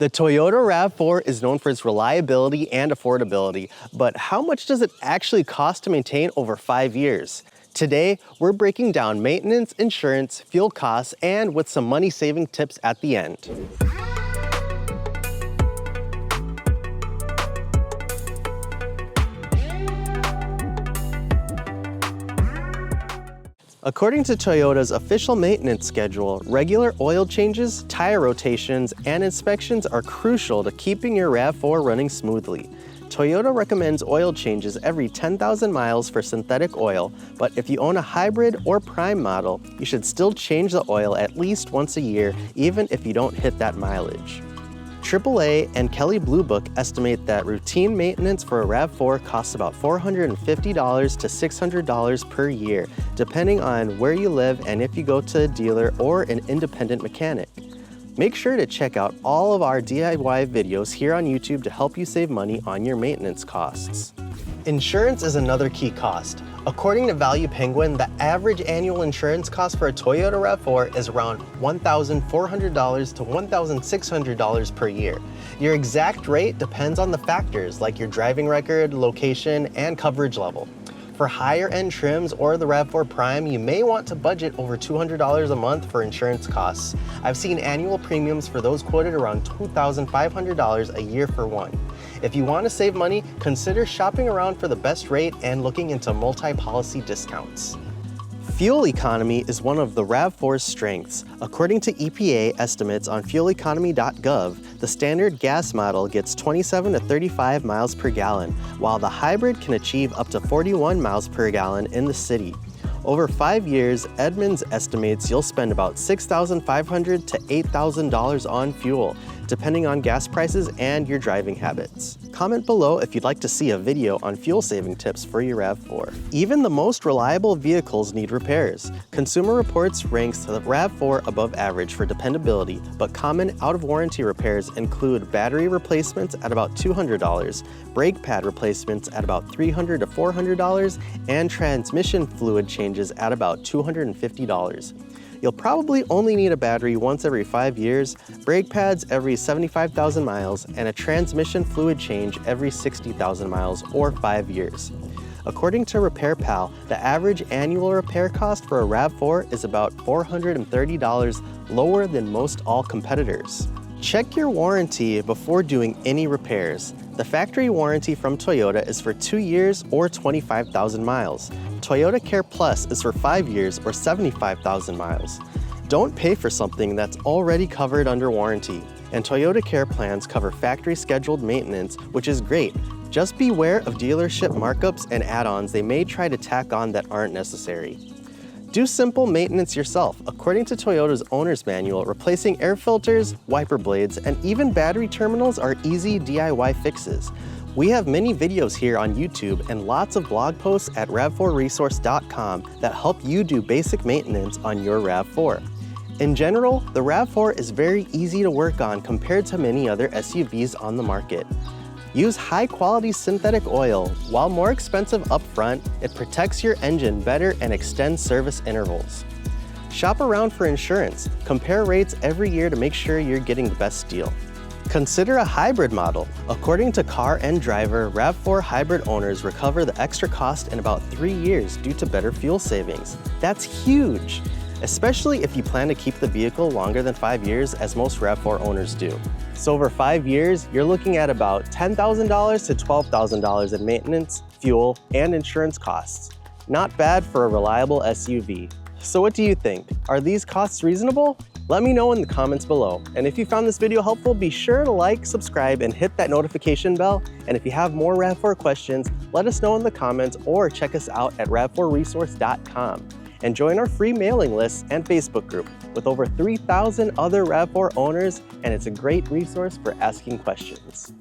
The Toyota RAV4 is known for its reliability and affordability, but how much does it actually cost to maintain over 5 years? Today, we're breaking down maintenance, insurance, fuel costs, and with some money-saving tips at the end. According to Toyota's official maintenance schedule, regular oil changes, tire rotations, and inspections are crucial to keeping your RAV4 running smoothly. Toyota recommends oil changes every 10,000 miles for synthetic oil, but if you own a hybrid or prime model, you should still change the oil at least once a year, even if you don't hit that mileage. AAA and Kelley Blue Book estimate that routine maintenance for a RAV4 costs about $450 to $600 per year, depending on where you live and if you go to a dealer or an independent mechanic. Make sure to check out all of our DIY videos here on YouTube to help you save money on your maintenance costs. Insurance is another key cost. According to Value Penguin, the average annual insurance cost for a Toyota RAV4 is around $1,400 to $1,600 per year. Your exact rate depends on the factors like your driving record, location, and coverage level. For higher-end trims or the RAV4 Prime, you may want to budget over $200 a month for insurance costs. I've seen annual premiums for those quoted around $2,500 a year for one. If you want to save money, consider shopping around for the best rate and looking into multi-policy discounts. Fuel economy is one of the RAV4's strengths. According to EPA estimates on fueleconomy.gov, the standard gas model gets 27 to 35 miles per gallon, while the hybrid can achieve up to 41 miles per gallon in the city. Over 5 years, Edmunds estimates you'll spend about $6,500 to $8,000 on fuel, depending on gas prices and your driving habits. Comment below if you'd like to see a video on fuel saving tips for your RAV4. Even the most reliable vehicles need repairs. Consumer Reports ranks the RAV4 above average for dependability, but common out-of-warranty repairs include battery replacements at about $200, brake pad replacements at about $300 to $400, and transmission fluid changes at about $250. You'll probably only need a battery once every 5 years, brake pads every 75,000 miles, and a transmission fluid change every 60,000 miles or 5 years. According to RepairPal, the average annual repair cost for a RAV4 is about $430, lower than most all competitors. Check your warranty before doing any repairs. The factory warranty from Toyota is for 2 years or 25,000 miles. Toyota Care Plus is for 5 years or 75,000 miles. Don't pay for something that's already covered under warranty. And Toyota Care plans cover factory scheduled maintenance, which is great. Just beware of dealership markups and add-ons they may try to tack on that aren't necessary. Do simple maintenance yourself. According to Toyota's owner's manual, replacing air filters, wiper blades, and even battery terminals are easy DIY fixes. We have many videos here on YouTube and lots of blog posts at rav4resource.com that help you do basic maintenance on your RAV4. In general, the RAV4 is very easy to work on compared to many other SUVs on the market. Use high-quality synthetic oil. While more expensive upfront, it protects your engine better and extends service intervals. Shop around for insurance. Compare rates every year to make sure you're getting the best deal. Consider a hybrid model. According to Car and Driver, RAV4 hybrid owners recover the extra cost in about 3 years due to better fuel savings. That's huge, especially if you plan to keep the vehicle longer than 5 years, as most RAV4 owners do. So over 5 years, you're looking at about $10,000 to $12,000 in maintenance, fuel, and insurance costs. Not bad for a reliable SUV. So what do you think? Are these costs reasonable? Let me know in the comments below. And if you found this video helpful, be sure to like, subscribe, and hit that notification bell. And if you have more RAV4 questions, let us know in the comments or check us out at rav4resource.com. And join our free mailing list and Facebook group with over 3,000 other RAV4 owners, and it's a great resource for asking questions.